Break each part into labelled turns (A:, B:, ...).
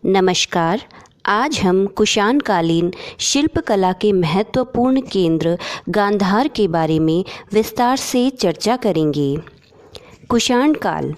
A: नमस्कार। आज हम कुषाण कालीन शिल्पकला के महत्वपूर्ण केंद्र गांधार के बारे में विस्तार से चर्चा करेंगे। कुषाण काल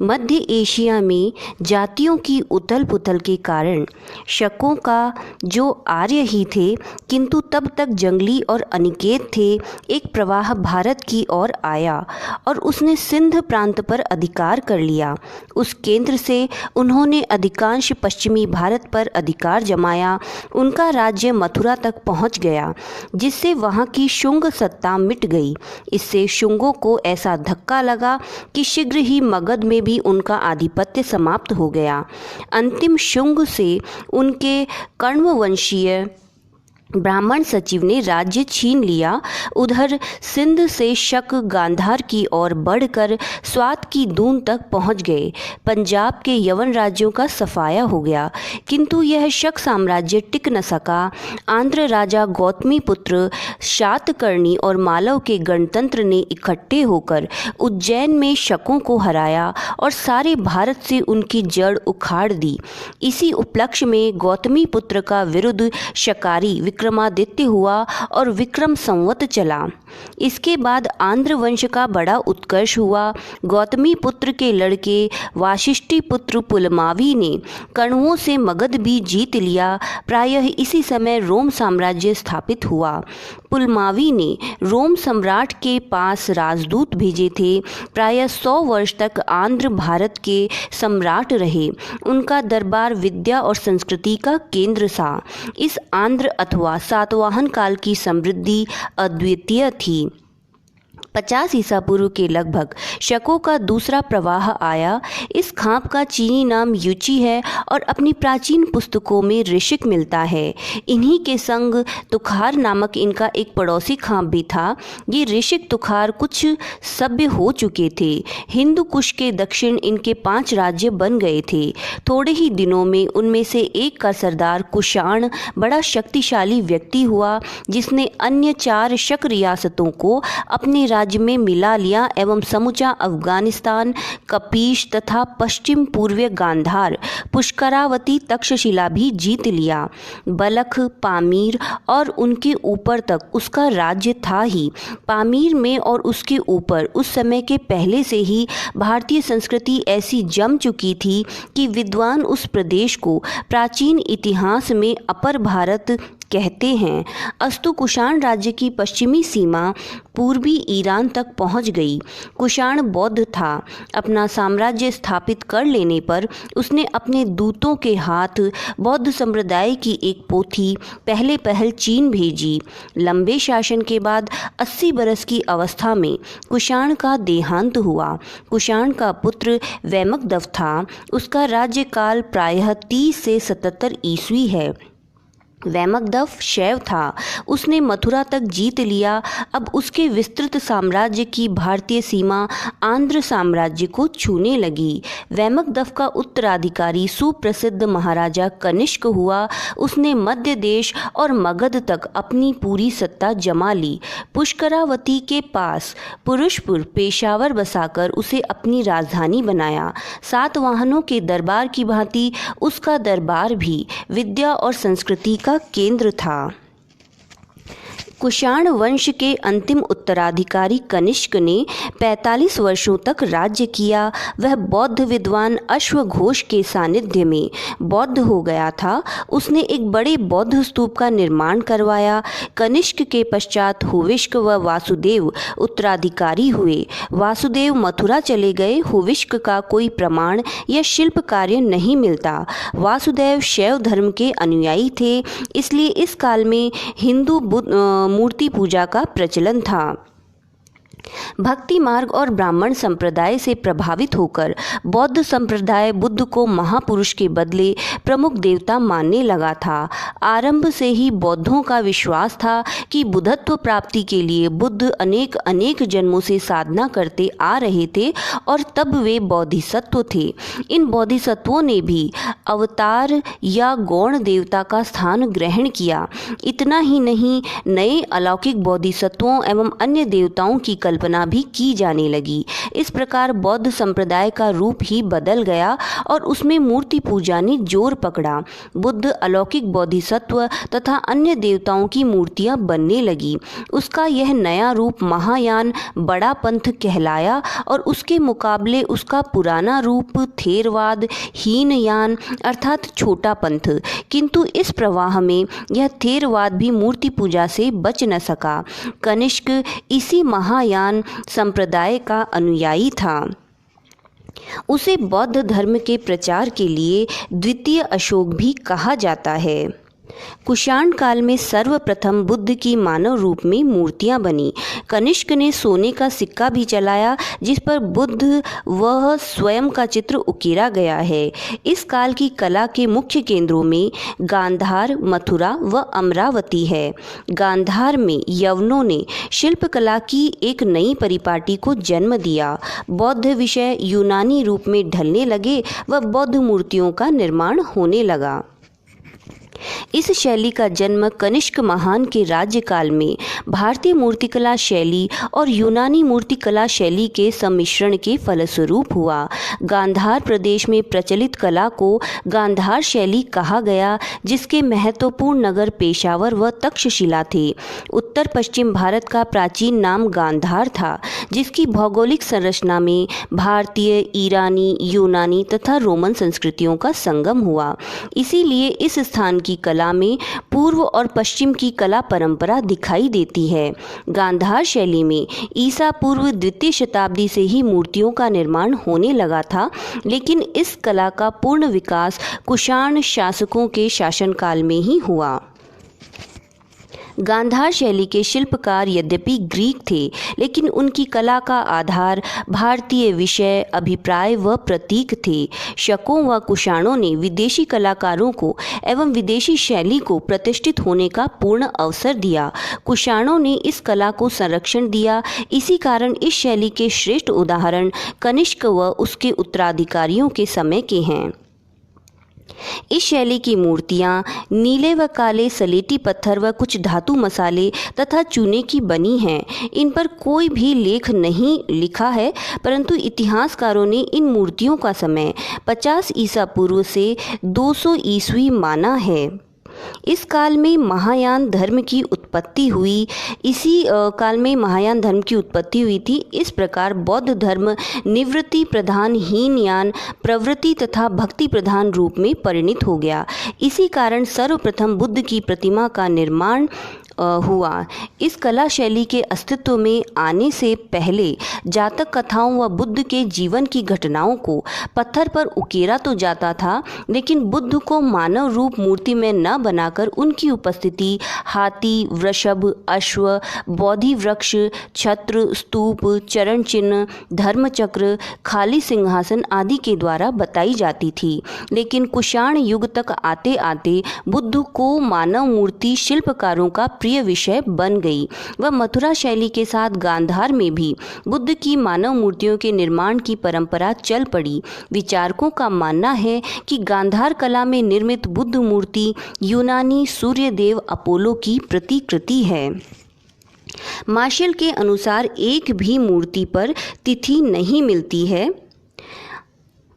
A: मध्य एशिया में जातियों की उथल पुथल के कारण शकों का जो आर्य ही थे किंतु तब तक जंगली और अनिकेत थे, एक प्रवाह भारत की ओर आया और उसने सिंध प्रांत पर अधिकार कर लिया। उस केंद्र से उन्होंने अधिकांश पश्चिमी भारत पर अधिकार जमाया। उनका राज्य मथुरा तक पहुंच गया, जिससे वहां की शुंग सत्ता मिट गई। इससे शुंगों को ऐसा धक्का लगा कि शीघ्र ही मगध में भी उनका आधिपत्य समाप्त हो गया। अंतिम शुंग से उनके कण्व वंशीय ब्राह्मण सचिव ने राज्य छीन लिया। उधर सिंध से शक गांधार की ओर बढ़कर स्वात की दून तक पहुंच गए। पंजाब के यवन राज्यों का सफाया हो गया, किंतु यह शक साम्राज्य टिक न सका। आंध्र राजा गौतमी पुत्र शातकर्णी और मालव के गणतंत्र ने इकट्ठे होकर उज्जैन में शकों को हराया और सारे भारत से उनकी जड़ उखाड़ दी। इसी उपलक्ष्य में गौतमी पुत्र का विरुद्ध शकारी विक्रमादित्य हुआ और विक्रम संवत चला। इसके बाद आंध्र वंश का बड़ा उत्कर्ष हुआ। गौतमी पुत्र के लड़के वाशिष्ठी पुत्र पुलमावी ने कण्वों से मगध भी जीत लिया। प्रायः इसी समय रोम साम्राज्य स्थापित हुआ। पुलमावी ने रोम सम्राट के पास राजदूत भेजे थे। प्रायः 100 वर्ष तक आंध्र भारत के सम्राट रहे। उनका दरबार विद्या और संस्कृति का केंद्र था। इस आंध्र अथवा सातवाहन काल की समृद्धि अद्वितीय थी। 50 ईसा पूर्व के लगभग शकों का दूसरा प्रवाह आया। इस खाप का चीनी नाम युचि है और अपनी प्राचीन पुस्तकों में ऋषिक मिलता है। इन्हीं के संग तुखार नामक इनका एक पड़ोसी खाप भी था। ये ऋषिक तुखार कुछ सभ्य हो चुके थे। हिंदू कुश के दक्षिण इनके 5 राज्य बन गए थे। थोड़े ही दिनों में उनमें से एक का सरदार कुषाण बड़ा शक्तिशाली व्यक्ति हुआ, जिसने अन्य 4 शक रियासतों को अपने राज्य में मिला लिया एवं समूचा अफगानिस्तान, कपीश तथा पश्चिम पूर्वीय गांधार, पुष्करावती, तक्षशिला भी जीत लिया। बलख, पामीर और उनके ऊपर तक उसका राज्य था ही। पामीर में और उसके ऊपर उस समय के पहले से ही भारतीय संस्कृति ऐसी जम चुकी थी कि विद्वान उस प्रदेश को प्राचीन इतिहास में अपर भारत कहते हैं। अस्तु कुषाण राज्य की पश्चिमी सीमा पूर्वी ईरान तक पहुंच गई। कुषाण बौद्ध था। अपना साम्राज्य स्थापित कर लेने पर उसने अपने दूतों के हाथ बौद्ध संप्रदाय की एक पोथी पहले पहल चीन भेजी। लंबे शासन के बाद 80 बरस की अवस्था में कुषाण का देहांत हुआ। कुषाण का पुत्र वैमगदव था। उसका राज्यकाल प्रायः 30 से 77 ईस्वी है। वैमगदव शैव था। उसने मथुरा तक जीत लिया। अब उसके विस्तृत साम्राज्य की भारतीय सीमा आंध्र साम्राज्य को छूने लगी। वैमगदव का उत्तराधिकारी सुप्रसिद्ध महाराजा कनिष्क हुआ। उसने मध्य देश और मगध तक अपनी पूरी सत्ता जमा ली। पुष्करावती के पास पुरुषपुर पेशावर बसाकर उसे अपनी राजधानी बनाया। सातवाहनों के दरबार की भांति उसका दरबार भी विद्या और संस्कृति का केंद्र था। कुषाण वंश के अंतिम उत्तराधिकारी कनिष्क ने 45 वर्षों तक राज्य किया। वह बौद्ध विद्वान अश्वघोष के सानिध्य में बौद्ध हो गया था। उसने एक बड़े बौद्ध स्तूप का निर्माण करवाया। कनिष्क के पश्चात हुविष्क व वासुदेव उत्तराधिकारी हुए। वासुदेव मथुरा चले गए। हुविष्क का कोई प्रमाण या शिल्प कार्य नहीं मिलता। वासुदेव शैव धर्म के अनुयायी थे, इसलिए इस काल में हिंदू मूर्ति पूजा का प्रचलन था। भक्ति मार्ग और ब्राह्मण संप्रदाय से प्रभावित होकर बौद्ध संप्रदाय बुद्ध को महापुरुष के बदले प्रमुख देवता मानने लगा था। आरंभ से ही बौद्धों का विश्वास था कि बुद्धत्व प्राप्ति के लिए बुद्ध अनेक अनेक जन्मों से साधना करते आ रहे थे और तब वे बोधिसत्व थे। इन बोधिसत्वों ने भी अवतार या गौण देवता का स्थान ग्रहण किया। इतना ही नहीं, नए अलौकिक बोधिसत्वों एवं अन्य देवताओं की कल्पना भी की जाने लगी। इस प्रकार बौद्ध संप्रदाय का रूप ही बदल गया और उसमें मूर्ति पूजा ने जोर पकड़ा। बुद्ध, अलौकिक बोधिसत्व तथा अन्य देवताओं की मूर्तियां बनने लगी। उसका यह नया रूप महायान बड़ा पंथ कहलाया और उसके मुकाबले उसका पुराना रूप थेरवाद हीनयान अर्थात छोटा पंथ। किंतु इस प्रवाह में यह थेरवाद भी मूर्ति पूजा से बच न सका। कनिष्क इसी महायान संप्रदाय का अनुयायी था। उसे बौद्ध धर्म के प्रचार के लिए द्वितीय अशोक भी कहा जाता है। कुषाण काल में सर्वप्रथम बुद्ध की मानव रूप में मूर्तियां बनी। कनिष्क ने सोने का सिक्का भी चलाया जिस पर बुद्ध वह स्वयं का चित्र उकेरा गया है। इस काल की कला के मुख्य केंद्रों में गांधार, मथुरा व अमरावती है। गांधार में यवनों ने शिल्पकला की एक नई परिपाटी को जन्म दिया। बौद्ध विषय यूनानी रूप में ढलने लगे व बौद्ध मूर्तियों का निर्माण होने लगा। इस शैली का जन्म कनिष्क महान के राज्यकाल में भारतीय मूर्तिकला शैली और यूनानी मूर्तिकला शैली के सम्मिश्रण के फलस्वरूप हुआ। गांधार प्रदेश में प्रचलित कला को गांधार शैली कहा गया, जिसके महत्वपूर्ण नगर पेशावर व तक्षशिला थे। उत्तर पश्चिम भारत का प्राचीन नाम गांधार था, जिसकी भौगोलिक संरचना में भारतीय, ईरानी, यूनानी तथा रोमन संस्कृतियों का संगम हुआ। इसीलिए इस स्थान की कला में पूर्व और पश्चिम की कला परंपरा दिखाई देती है। गांधार शैली में ईसा पूर्व द्वितीय शताब्दी से ही मूर्तियों का निर्माण होने लगा था, लेकिन इस कला का पूर्ण विकास कुषाण शासकों के शासनकाल में ही हुआ। गांधार शैली के शिल्पकार यद्यपि ग्रीक थे, लेकिन उनकी कला का आधार भारतीय विषय, अभिप्राय व प्रतीक थे। शकों व कुषाणों ने विदेशी कलाकारों को एवं विदेशी शैली को प्रतिष्ठित होने का पूर्ण अवसर दिया। कुषाणों ने इस कला को संरक्षण दिया। इसी कारण इस शैली के श्रेष्ठ उदाहरण कनिष्क व उसके उत्तराधिकारियों के समय के हैं। इस शैली की मूर्तियां नीले व काले सलेटी पत्थर व कुछ धातु मसाले तथा चूने की बनी हैं। इन पर कोई भी लेख नहीं लिखा है, परंतु इतिहासकारों ने इन मूर्तियों का समय 50 ईसा पूर्व से 200 ईस्वी माना है। इस काल में महायान धर्म की उत्पत्ति हुई। थी। इस प्रकार बौद्ध धर्म निवृत्ति प्रधान हीनयान प्रवृत्ति तथा भक्ति प्रधान रूप में परिणित हो गया। इसी कारण सर्वप्रथम बुद्ध की प्रतिमा का निर्माण हुआ। इस कला शैली के अस्तित्व में आने से पहले जातक कथाओं व बुद्ध के जीवन की घटनाओं को पत्थर पर उकेरा तो जाता था, लेकिन बुद्ध को मानव रूप मूर्ति में न बनाकर उनकी उपस्थिति हाथी, वृषभ, अश्व, बोधि वृक्ष, छत्र, स्तूप, चरण चिन्ह, धर्मचक्र, खाली सिंहासन आदि के द्वारा बताई जाती थी। लेकिन कुषाण युग तक आते आते बुद्ध को मानव मूर्ति शिल्पकारों का प्रिय विषय बन गई व मथुरा शैली के साथ गांधार में भी बुद्ध की मानव मूर्तियों के निर्माण की परंपरा चल पड़ी। विचारकों का मानना है कि गांधार कला में निर्मित बुद्ध मूर्ति यूनानी सूर्य देव अपोलो की प्रतिकृति है। मार्शल के अनुसार एक भी मूर्ति पर तिथि नहीं मिलती है।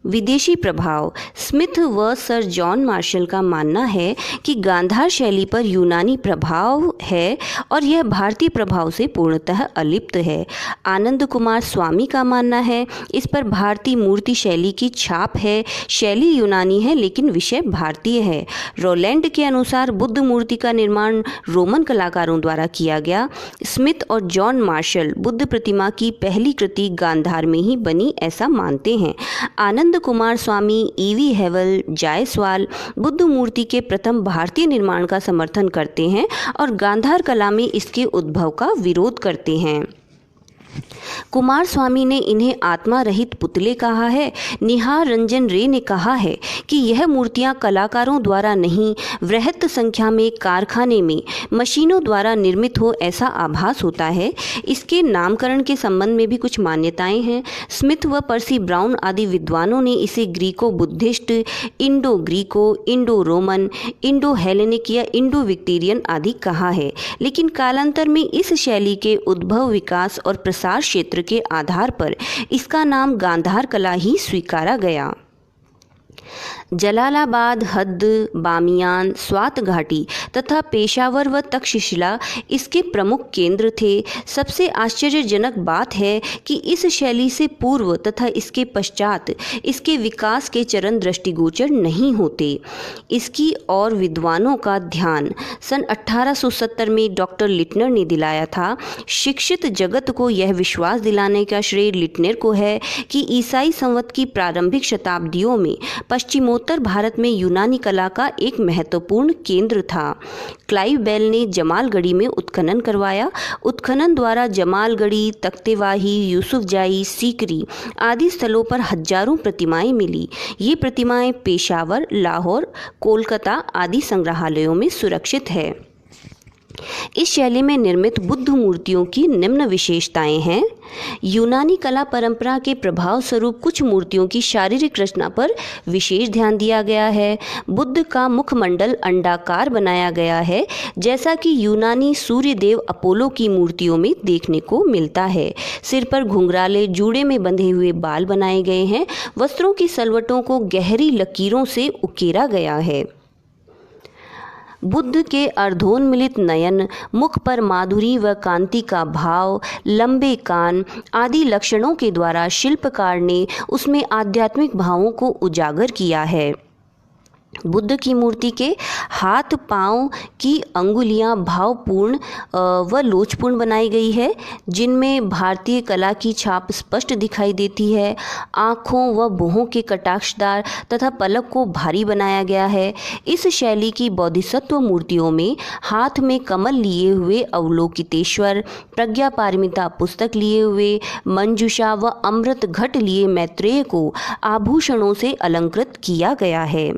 A: विदेशी प्रभाव। स्मिथ व सर जॉन मार्शल का मानना है कि गांधार शैली पर यूनानी प्रभाव है और यह भारतीय प्रभाव से पूर्णतः अलिप्त है। आनंद कुमार स्वामी का मानना है इस पर भारतीय मूर्ति शैली की छाप है। शैली यूनानी है लेकिन विषय भारतीय है। रोलैंड के अनुसार बुद्ध मूर्ति का निर्माण रोमन कलाकारों द्वारा किया गया। स्मिथ और जॉन मार्शल बुद्ध प्रतिमा की पहली कृति गांधार में ही बनी ऐसा मानते हैं। आनंद कुमार स्वामी, ईवी हेवल, जायसवाल बुद्ध मूर्ति के प्रथम भारतीय निर्माण का समर्थन करते हैं और गांधार कला में इसके उद्भव का विरोध करते हैं। कुमार स्वामी ने इन्हें आत्मा रहित पुतले कहा है। निहार रंजन रे ने कहा है कि यह मूर्तियां कलाकारों द्वारा नहीं, वृहत संख्या में कारखाने में मशीनों द्वारा निर्मित हो ऐसा आभास होता है। इसके नामकरण के संबंध में भी कुछ मान्यताएं हैं। स्मिथ व पर्सी ब्राउन आदि विद्वानों ने इसे Greco Buddhist, Indo Greco, Indo Roman, Indo Hellenic या इंडो विक्टोरियन आदि कहा है। लेकिन कालांतर में इस शैली के उद्भव, विकास और प्रसार क्षेत्र के आधार पर इसका नाम गांधार कला ही स्वीकारा गया। जलालाबाद, हद्द, बामियान, स्वात घाटी तथा पेशावर व तक्षशिला इसके प्रमुख केंद्र थे। सबसे आश्चर्यजनक बात है कि इस शैली से पूर्व तथा इसके पश्चात इसके विकास के चरण दृष्टिगोचर नहीं होते। इसकी और विद्वानों का ध्यान सन 1870 में डॉक्टर लिटनर ने दिलाया था। शिक्षित जगत को यह विश्वास दिलाने का श्रेय लिटनर को है कि ईसाई संवत की प्रारंभिक शताब्दियों में पश्चिमोत्तर भारत में यूनानी कला का एक महत्वपूर्ण केंद्र था। क्लाइव बेल ने जमालगढ़ी में उत्खनन करवाया। उत्खनन द्वारा जमालगढ़ी, तख्तेवाही, यूसुफजाई, सीकरी आदि स्थलों पर हजारों प्रतिमाएं मिली। ये प्रतिमाएं पेशावर, लाहौर, कोलकाता आदि संग्रहालयों में सुरक्षित है। इस शैली में निर्मित बुद्ध मूर्तियों की निम्न विशेषताएं हैं। यूनानी कला परंपरा के प्रभाव स्वरूप कुछ मूर्तियों की शारीरिक रचना पर विशेष ध्यान दिया गया है। बुद्ध का मुखमंडल अंडाकार बनाया गया है, जैसा कि यूनानी सूर्य देव अपोलो की मूर्तियों में देखने को मिलता है। सिर पर घुंघराले जूड़े में बंधे हुए बाल बनाए गए हैं। वस्त्रों की सलवटों को गहरी लकीरों से उकेरा गया है। बुद्ध के अर्धोन्मिलित नयन, मुख पर माधुरी व कांति का भाव, लंबे कान आदि लक्षणों के द्वारा शिल्पकार ने उसमें आध्यात्मिक भावों को उजागर किया है। बुद्ध की मूर्ति के हाथ पांव की अंगुलियां भावपूर्ण व लोचपूर्ण बनाई गई है, जिनमें भारतीय कला की छाप स्पष्ट दिखाई देती है। आँखों व भौहों के कटाक्षदार तथा पलक को भारी बनाया गया है। इस शैली की बोधिसत्व मूर्तियों में हाथ में कमल लिए हुए अवलोकितेश्वर, प्रज्ञा पारमिता पुस्तक लिए हुए मंजूषा व अमृत घट लिए मैत्रेय को आभूषणों से अलंकृत किया गया है।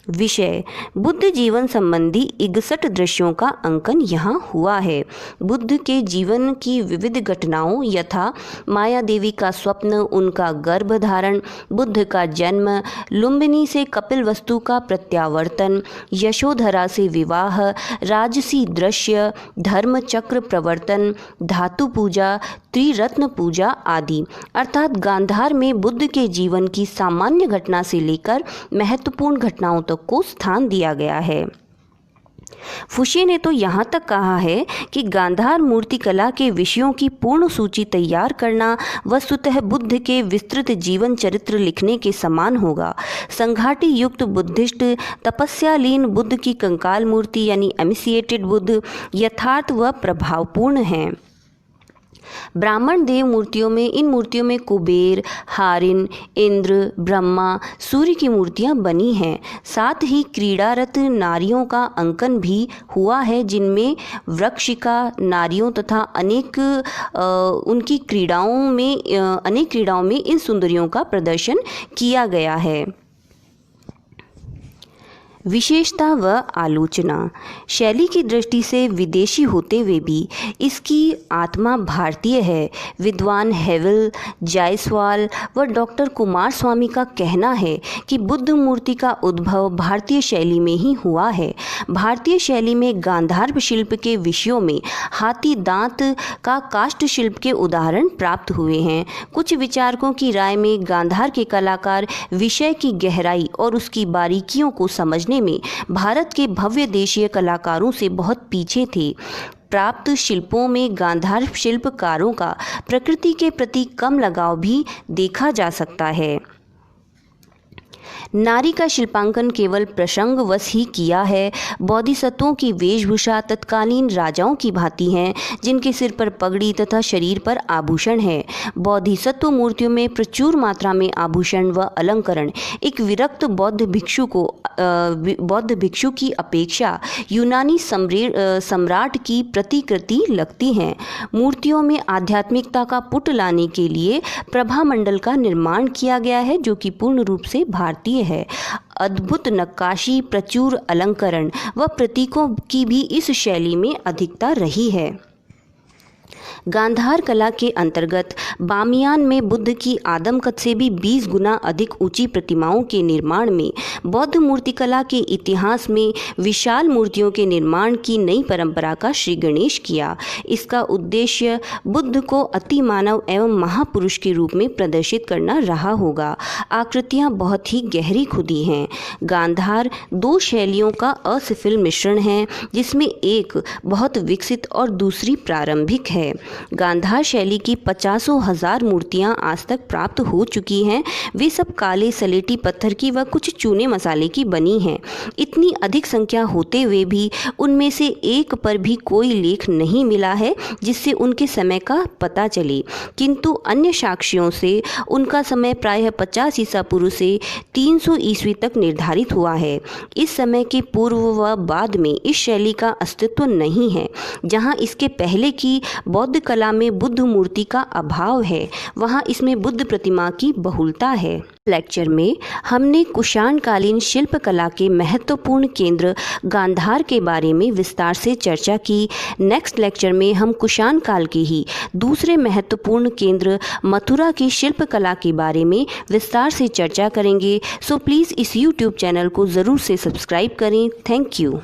A: विषय: बुद्ध जीवन संबंधी 61 दृश्यों का अंकन यहाँ हुआ है। बुद्ध के जीवन की विविध घटनाओं यथा माया देवी का स्वप्न, उनका गर्भधारण, बुद्ध का जन्म, लुम्बिनी से कपिलवस्तु का प्रत्यावर्तन, यशोधरा से विवाह, राजसी दृश्य, धर्म चक्र प्रवर्तन, धातु पूजा, त्रिरत्न पूजा आदि, अर्थात गांधार में बुद्ध के जीवन की सामान्य घटना से लेकर महत्वपूर्ण घटनाओं तक को स्थान दिया गया है। फुशे ने तो यहाँ तक कहा है कि गांधार मूर्ति कला के विषयों की पूर्ण सूची तैयार करना वस्तुतः बुद्ध के विस्तृत जीवन चरित्र लिखने के समान होगा। संघाटी युक्त बुद्धिस्ट तपस्यालीन बुद्ध की कंकाल मूर्ति यानी एमिसिएटेड बुद्ध यथार्थ व प्रभावपूर्ण है। ब्राह्मण देव मूर्तियों में इन मूर्तियों में कुबेर, हारिन, इंद्र, ब्रह्मा, सूर्य की मूर्तियां बनी हैं। साथ ही क्रीड़ारत नारियों का अंकन भी हुआ है, जिनमें वृक्षिका नारियों तथा अनेक क्रीड़ाओं में इन सुंदरियों का प्रदर्शन किया गया है। विशेषता व आलोचना: शैली की दृष्टि से विदेशी होते हुए भी इसकी आत्मा भारतीय है। विद्वान हेवल, जायसवाल व डॉक्टर कुमार स्वामी का कहना है कि बुद्ध मूर्ति का उद्भव भारतीय शैली में ही हुआ है। भारतीय शैली में गांधार शिल्प के विषयों में हाथी दांत का काष्ठ शिल्प के उदाहरण प्राप्त हुए हैं। कुछ विचारकों की राय में गांधार के कलाकार विषय की गहराई और उसकी बारीकियों को समझने में भारत के भव्य देशीय कलाकारों से बहुत पीछे थे। प्राप्त शिल्पों में गांधार शिल्पकारों का प्रकृति के प्रति कम लगाव भी देखा जा सकता है। नारी का शिल्पांकन केवल प्रसंगवश ही किया है। बोधिसत्वों की वेशभूषा तत्कालीन राजाओं की भांति हैं, जिनके सिर पर पगड़ी तथा शरीर पर आभूषण है। बोधिसत्व मूर्तियों में प्रचुर मात्रा में आभूषण व अलंकरण एक विरक्त बौद्ध भिक्षु की अपेक्षा यूनानी सम्राट की प्रतिकृति लगती हैं। मूर्तियों में आध्यात्मिकता का पुट लाने के लिए प्रभामंडल का निर्माण किया गया है, जो कि पूर्ण रूप से भारतीय है। अद्भुत नक्काशी, प्रचुर अलंकरण व प्रतीकों की भी इस शैली में अधिकता रही है। गांधार कला के अंतर्गत बामियान में बुद्ध की आदमकद से भी 20 गुना अधिक ऊंची प्रतिमाओं के निर्माण में बौद्ध मूर्तिकला के इतिहास में विशाल मूर्तियों के निर्माण की नई परंपरा का श्री गणेश किया। इसका उद्देश्य बुद्ध को अति मानव एवं महापुरुष के रूप में प्रदर्शित करना रहा होगा। आकृतियां बहुत ही गहरी खुदी हैं। गांधार 2 शैलियों का असिफिल मिश्रण है, जिसमें एक बहुत विकसित और दूसरी प्रारंभिक है। गांधार शैली की 50,000 मूर्तियां आज तक प्राप्त हो चुकी हैं। वे सब काले सलेटी पत्थर की व कुछ चूने मसाले की बनी हैं। इतनी अधिक संख्या होते हुए भी उनमें से एक पर भी कोई लेख नहीं मिला है जिससे उनके समय का पता चले, किंतु अन्य साक्ष्यों से उनका समय प्रायः 50 ईसा पूर्व से 300 ईस्वी तक निर्धारित हुआ है। इस समय के पूर्व व बाद में इस शैली का अस्तित्व नहीं है। जहाँ इसके पहले की बौद्ध कला में बुद्ध मूर्ति का अभाव है, वहाँ इसमें बुद्ध प्रतिमा की बहुलता है। लेक्चर में हमने कुषाण कालीन शिल्प कला के महत्वपूर्ण केंद्र गांधार के बारे में विस्तार से चर्चा की। नेक्स्ट लेक्चर में हम कुषाण काल के ही दूसरे महत्वपूर्ण केंद्र मथुरा की शिल्प कला के बारे में विस्तार से चर्चा करेंगे। सो प्लीज़ इस YouTube चैनल को ज़रूर से सब्सक्राइब करें। Thank you.